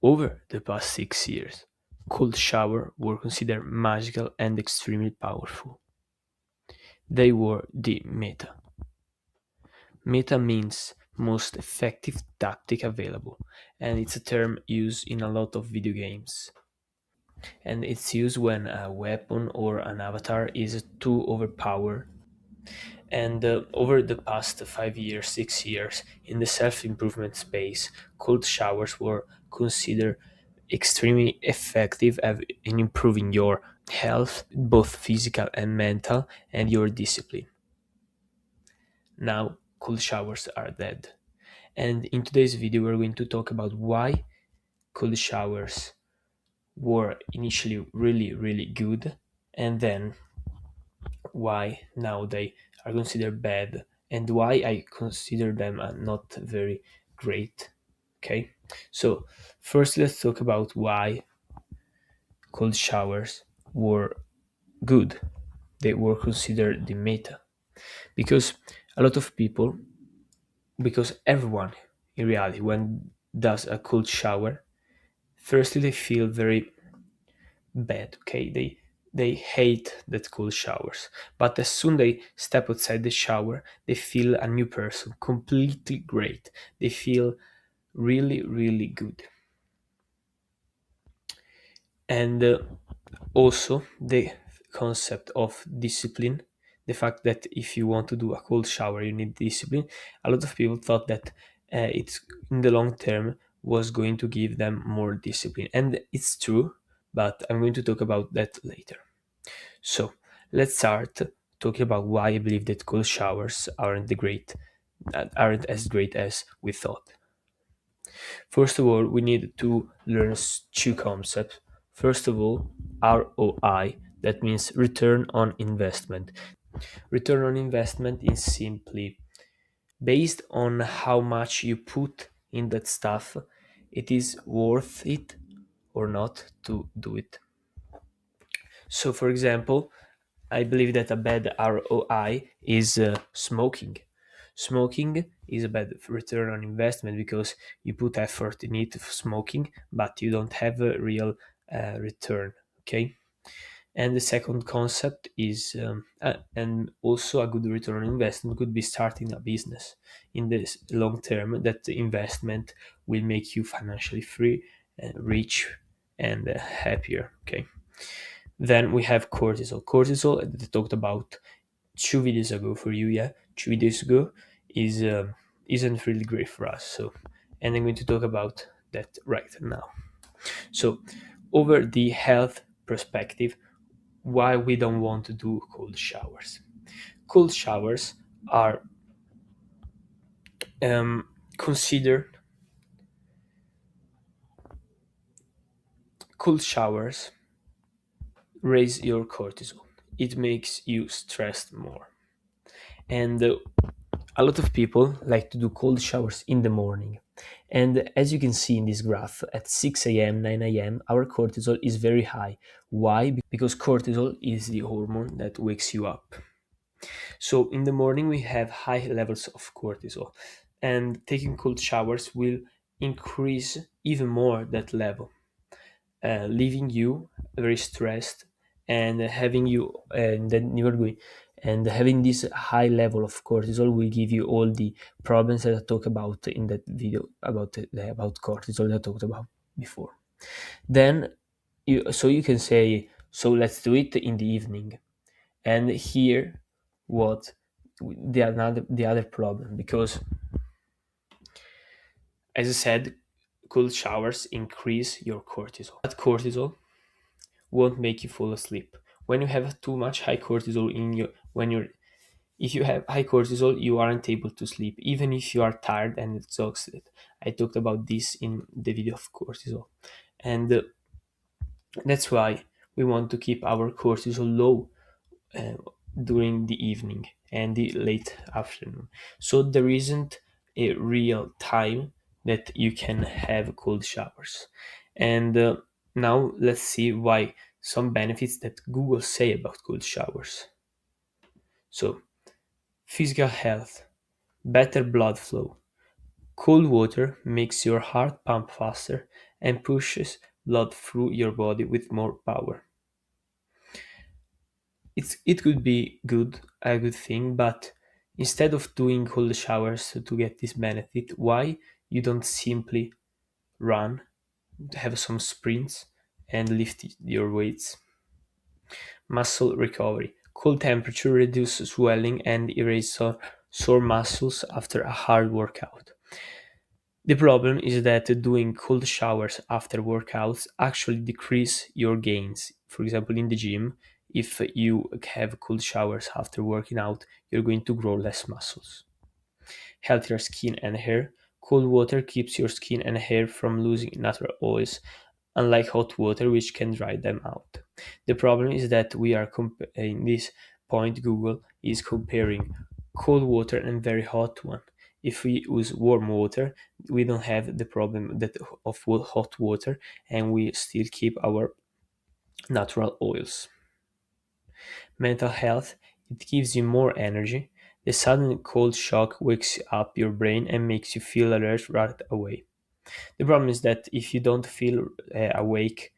Over the past 6 years, cold showers were considered magical and extremely powerful. They were the meta. Meta means most effective tactic available, and it's a term used in a lot of video games. And it's used when a weapon or an avatar is too overpowered. And over the past 5 years, 6 years, in the self improvement space, cold showers were considered extremely effective in improving your health, both physical and mental, and your discipline. Now, cold showers are dead. And in today's video, we're going to talk about why cold showers were initially really, really good, and then why now they are considered bad, and why I consider them not very great. Okay, so first let's talk about why cold showers were good. They were considered the meta because a lot of people, because everyone in reality, when does a cold shower, firstly they feel very bad. Okay, they hate that cold showers, but as soon they step outside the shower, they feel a new person, completely great. They feel really, really good. And also the concept of discipline, the fact that if you want to do a cold shower you need discipline. A lot of people thought that it's in the long term was going to give them more discipline, and it's true, but I'm going to talk about that later. So let's start talking about why I believe that cold showers aren't as great as we thought. First of all, we need to learn two concepts. First of all, ROI, that means return on investment. Return on investment is simply based on how much you put in that stuff, it is worth it or not to do it. So, for example, I believe that a bad ROI is smoking. Smoking is a bad return on investment because you put effort in it smoking, but you don't have a real return. Okay. And the second concept is, and also a good return on investment could be starting a business. In this long term, that the investment will make you financially free, and rich, and happier. Okay. Then we have cortisol. Cortisol, that I talked about 2 videos ago for you. Yeah, 2 videos ago is isn't really great for us. So, and I'm going to talk about that right now. So, over the health perspective, why we don't want to do cold showers. Cold showers are considered cold showers raise your cortisol. It makes you stressed more, and a lot of people like to do cold showers in the morning. And as you can see in this graph, at 6 a.m., 9 a.m., our cortisol is very high. Why? Because cortisol is the hormone that wakes you up. So in the morning, we have high levels of cortisol, and taking cold showers will increase even more that level, leaving you very stressed, and having you and then you're going and having this high level of cortisol will give you all the problems that I talked about in that video about cortisol that I talked about before. Then you can say, so let's do it in the evening. And here what the other problem, because as I said, cold showers increase your cortisol. That cortisol won't make you fall asleep. When you have too much high cortisol in your when you're if you have high cortisol, you aren't able to sleep, even if you are tired and exhausted. I talked about this in the video of cortisol, and that's why we want to keep our cortisol low uh, during the evening and the late afternoon. So there isn't a real time that you can have cold showers. And now let's see why some benefits that Google say about cold showers. So physical health, better blood flow, Cold water makes your heart pump faster and pushes blood through your body with more power. It could be a good thing, but instead of doing cold showers to get this benefit, why you don't simply run, have some sprints, and lift your weights? Muscle recovery. Cold temperature reduces swelling and erases sore muscles after a hard workout. The problem is that doing cold showers after workouts actually decrease your gains. For example, in the gym, if you have cold showers after working out, you're going to grow less muscles. Healthier skin and hair. Cold water keeps your skin and hair from losing natural oils, unlike hot water, which can dry them out. The problem is that we are in this point, Google is comparing cold water and very hot one. If we use warm water, we don't have the problem that of hot water, and we still keep our natural oils. Mental health, it gives you more energy. The sudden cold shock wakes up your brain and makes you feel alert right away. The problem is that if you don't feel awake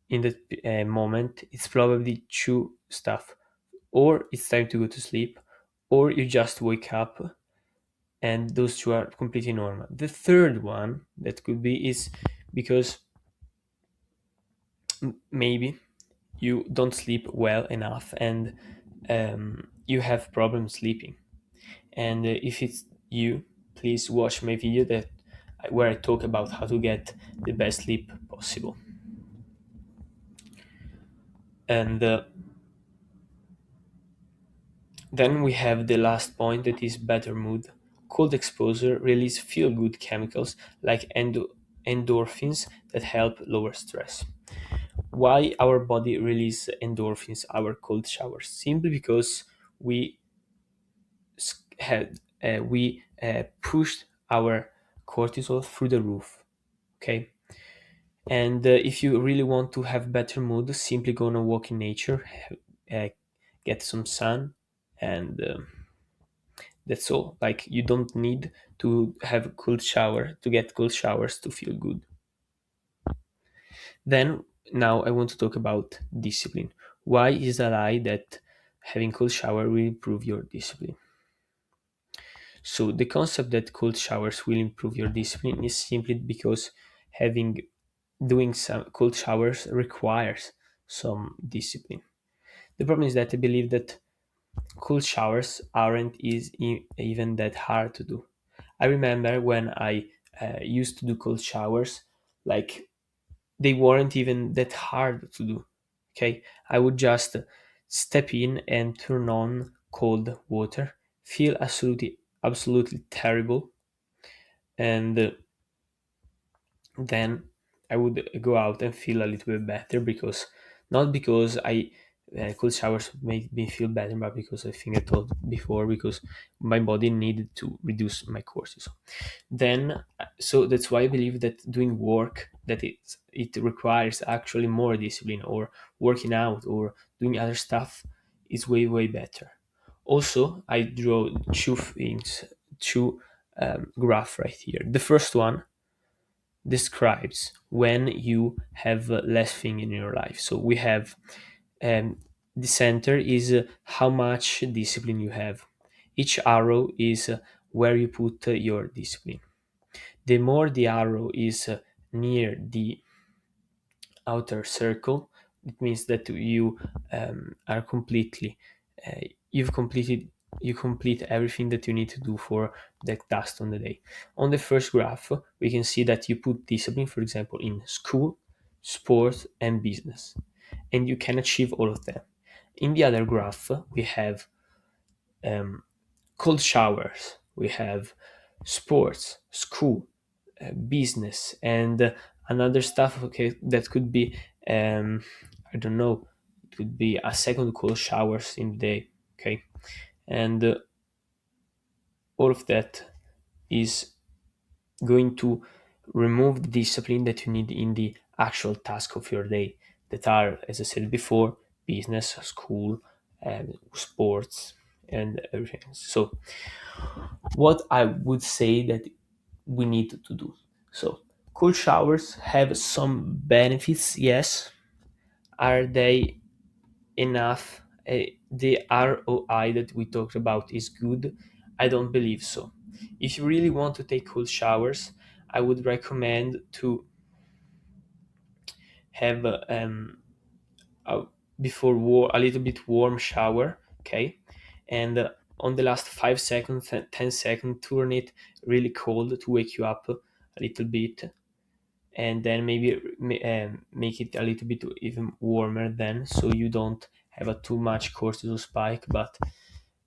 in that moment, it's probably two stuff. Or it's time to go to sleep, or you just wake up, and those two are completely normal. The third one that could be is because maybe you don't sleep well enough and you have problems sleeping. And if it's you, please watch my video that where I talk about how to get the best sleep possible. And then we have the last point that is better mood. Cold exposure release feel good chemicals like endorphins that help lower stress. Why our body release endorphins our cold showers? Simply because we pushed our cortisol through the roof. Okay, and if you really want to have better mood, simply go on a walk in nature, uh, get some sun, and that's all. Like, you don't need to have a cold shower to get cold showers to feel good. Then, now I want to talk about discipline. Why is a lie that having cold shower will improve your discipline? So the concept that cold showers will improve your discipline is simply because having doing some cold showers requires some discipline. The problem is that I believe that cold showers aren't even that hard to do. I remember when I used to do cold showers, like, they weren't even that hard to do. Okay, I would just step in and turn on cold water, feel absolutely terrible, and then I would go out and feel a little bit better, because not because I cold showers made me feel better, but because I think I told before, because my body needed to reduce my cortisol. Then, so that's why I believe that doing work that it requires actually more discipline, or working out, or doing other stuff, is way better. Also, I draw two things, two graph right here. The first one describes when you have less thing in your life. So we have, um, the center is how much discipline you have. Each arrow is where you put your discipline. The more the arrow is near the outer circle, it means that you are completely uh, you've completed you complete everything that you need to do for that task on the day. On the first graph, we can see that you put discipline, for example, in school, sport, and business, and you can achieve all of them. In the other graph, we have um, cold showers, we have sports, school, business, and another stuff. Okay, that could be, I don't know, it could be a second cold showers in the day. Okay, and all of that is going to remove the discipline that you need in the actual task of your day, that are, as I said before, business, school, and sports, and everything. So what I would say that we need to do. So cold showers have some benefits, yes. Are they enough? The ROI that we talked about is good? I don't believe so. If you really want to take cold showers, I would recommend to have a a little bit warm shower, okay, and on the last 5 seconds and 10 seconds, turn it really cold to wake you up a little bit, and then maybe make it a little bit even warmer then, so you don't have a too much cortisol spike. But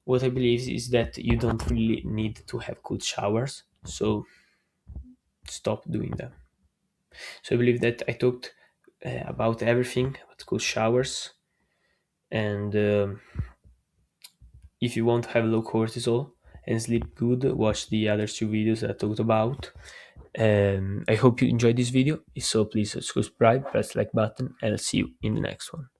what I believe is that you don't really need to have cold showers, so stop doing them. So I believe that I talked about everything about cold showers, and if you want to have low cortisol and sleep good, watch the other two videos that I talked about. I hope you enjoyed this video. If so, please subscribe, press like button, and I'll see you in the next one.